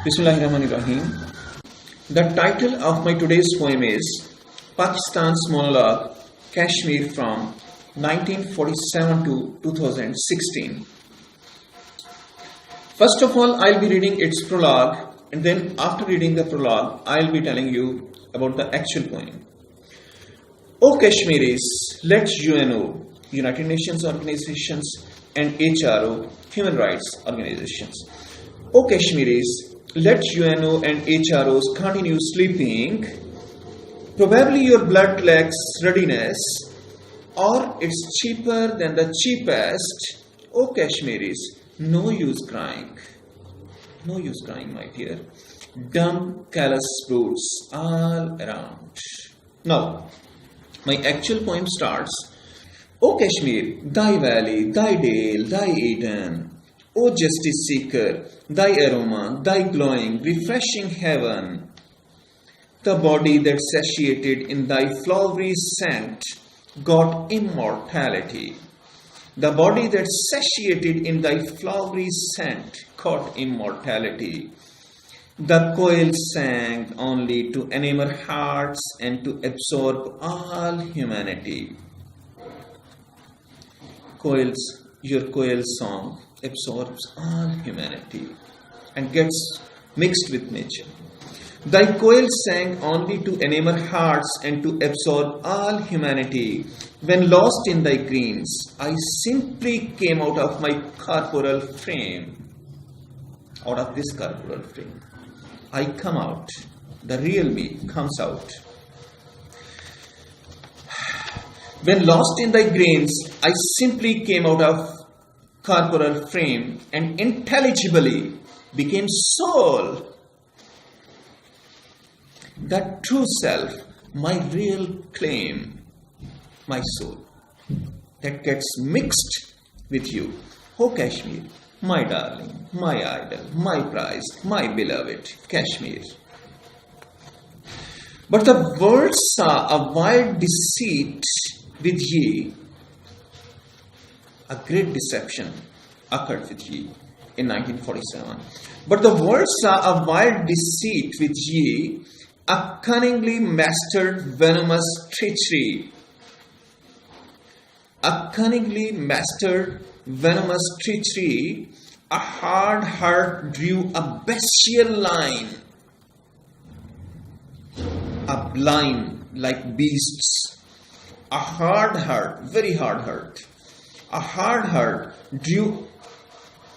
Bismillahirrahmanirrahim. The title of my today's poem is Pakistan's Monologue, Kashmir from 1947 to 2016. First of all, I'll be reading its prologue, and then after reading the prologue, I'll be telling you about the actual poem. O Kashmiris, let UNO, United Nations Organizations, and HRO, Human Rights Organizations. O Kashmiris, let UNO and HROs continue sleeping. Probably your blood lacks readiness, or it's cheaper than the cheapest. O Kashmiris, no use crying. No use crying, my dear. Dumb, callous brutes all around. Now, my actual poem starts. O Kashmir, thy valley, thy dale, thy Eden. O justice seeker, thy aroma, thy glowing, refreshing heaven. The body that satiated in thy flowery scent got immortality. The body that satiated in thy flowery scent got immortality. The coil sang only to enamor hearts and to absorb all humanity. Your coil song absorbs all humanity and gets mixed with nature. Thy coil sang only to enamor hearts and to absorb all humanity. When lost in thy greens, I simply came out of my corporal frame. Out of this corporal frame, I come out. The real me comes out. When lost in thy grains, I simply came out of corporal frame and intelligibly became soul. That true self, my real claim, my soul, that gets mixed with you. O Kashmir, my darling, my idol, my prized, my beloved Kashmir. But the world saw a wild deceit with ye. A great deception occurred with ye in 1947. But the world saw a wild deceit with ye, a cunningly mastered venomous treachery. A cunningly mastered venomous treachery. A hard heart drew a bestial line. A line like beasts. A hard heart, very hard heart. A hard heart drew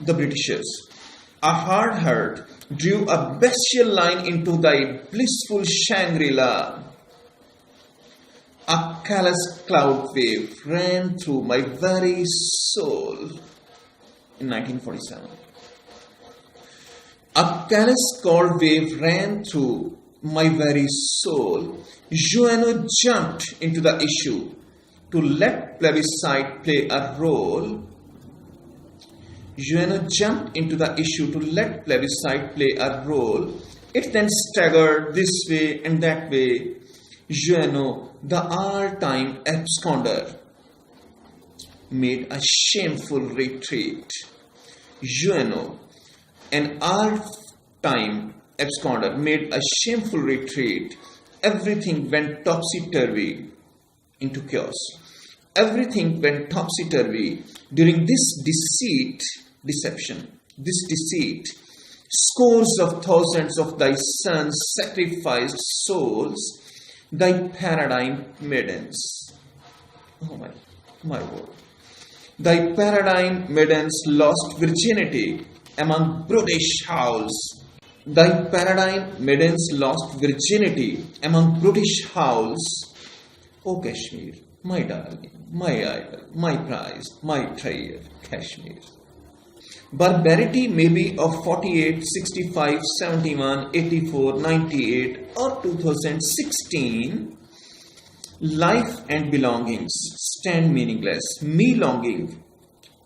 the Britishers. A hard heart drew a bestial line into thy blissful Shangri-La. A callous cloud wave ran through my very soul in 1947. A callous cloud wave ran through my very soul. UNO jumped into the issue to let plebiscite play a role. UNO jumped into the issue to let plebiscite play a role. It then staggered this way and that way. UNO, the all-time absconder, made a shameful retreat. UNO, an all-time absconder, made a shameful retreat. Everything went topsy-turvy into chaos. Everything went topsy-turvy during this deception. Scores of thousands of thy sons sacrificed souls, thy paradigm maidens. Oh my word. Thy paradigm maidens lost virginity among brutish howls. Thy paradigm maidens lost virginity among brutish howls. O Kashmir, my darling, my idol, my prized, my treasure, Kashmir. Barbarity may be of 48, 65, 71, 84, 98 or 2016. Life and belongings stand meaningless. Me longing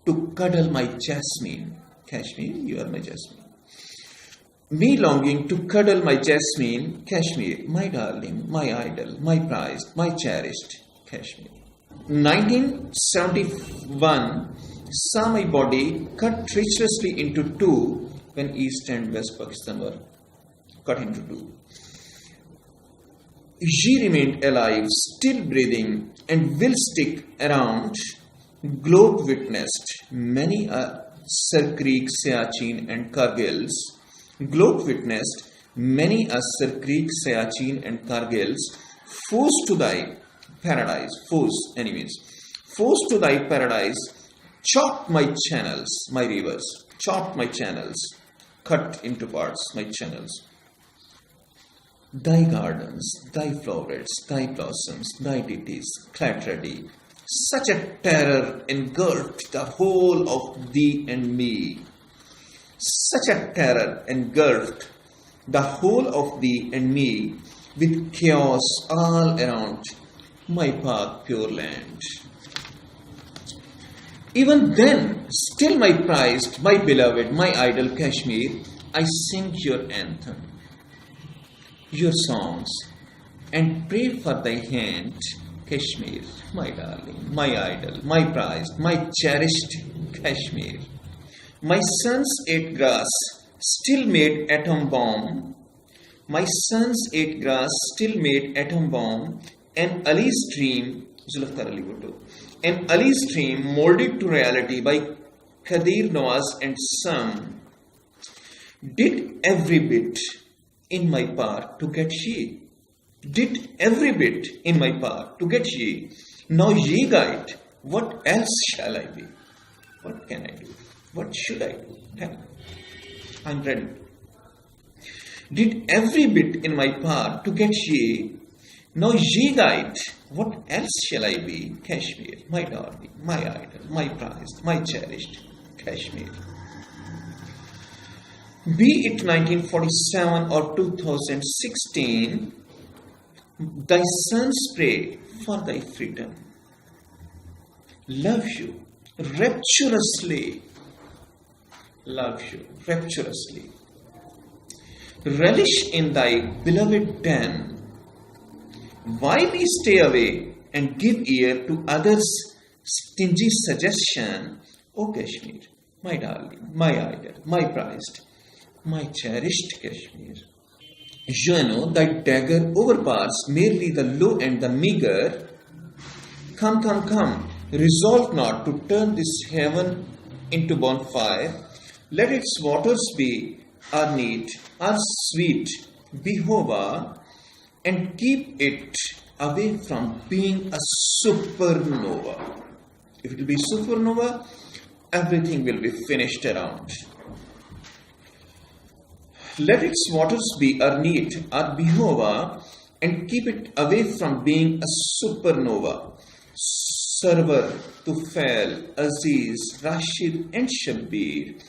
to cuddle my jasmine. Kashmir, you are my jasmine. Me longing to cuddle my jasmine, Kashmir, my darling, my idol, my prized, my cherished, Kashmir. 1971 saw my body cut treacherously into two when East and West Pakistan were cut into two. Ye remained alive, still breathing, and will stick around. Globe witnessed many a Sir Creek, Siachen, and Kargils. Globe witnessed many a Sir Creek, Siachen, and Kargils. Foes to thy paradise, foes, enemies. Foes to thy paradise, chopped my channels, my rivers, chopped my channels, cut into parts my channels. Thy gardens, thy flowerets, thy blossoms, thy ditties, clad ready. Such a terror engulfed the whole of thee and me. Such a terror engulfed the whole of thee and me, with chaos all around my path, pure land. Even then, still my prized, my beloved, my idol Kashmir, I sing your anthem, your songs, and pray for thy hand, Kashmir, my darling, my idol, my prized, my cherished Kashmir. My sons ate grass, still made atom bomb. My sons ate grass, still made atom bomb. And Ali's dream, Zulfikar Ali Bhutto, and Ali's dream molded to reality by Kadir Nawaz and son, did every bit in my power to get ye. Did every bit in my power to get ye. Now ye guide, what else shall I be? What can I do? What should I do? Tell me. I'm ready. Did every bit in my power to get ye. Now ye guide, what else shall I be? Kashmir, my darling, my idol, my prized, my cherished Kashmir. Be it 1947 or 2016, thy sons pray for thy freedom. Love you rapturously. Love you rapturously. Relish in thy beloved den. Why we stay away and give ear to others' stingy suggestion? O Kashmir, my darling, my idol, my prized, my cherished Kashmir. You know thy dagger overpowers merely the low and the meager. Come, come, come, resolve not to turn this heaven into bonfire. Let its waters be our need, our sweet Jehovah, and keep it away from being a supernova. If it will be supernova, everything will be finished around. Let its waters be our need, our Jehovah, and keep it away from being a supernova. Server, Tufail, Aziz, Rashid, and Shabbir.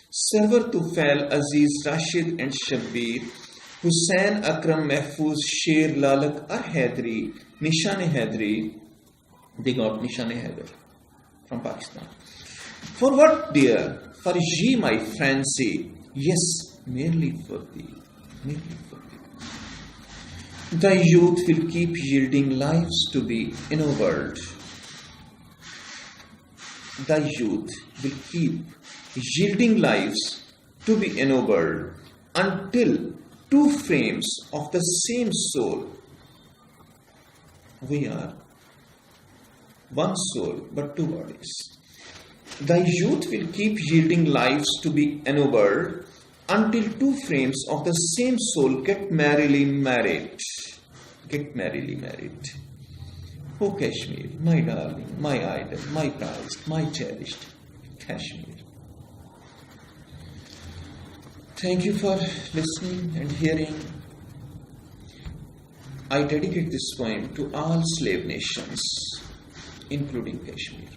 Server, Tufail, Aziz, Rashid, and Shabbir. Hussain, Akram, Mahfuz, Sher, Lalak, or Haidari, Nishan Haidari. They got Nishan Haidar from Pakistan. For what, dear? For ye, my fancy. Yes, merely for thee. Merely for thee. Thy youth will keep yielding lives to be ennobled. Thy youth will keep yielding lives to be ennobled until two frames of the same soul. We are one soul but two bodies. Thy youth will keep yielding lives to be ennobled until two frames of the same soul get merrily married. Get merrily married. O Kashmir, my darling, my idol, my prized, my cherished Kashmir. Thank you for listening and hearing. I dedicate this poem to all slave nations, including Kashmir.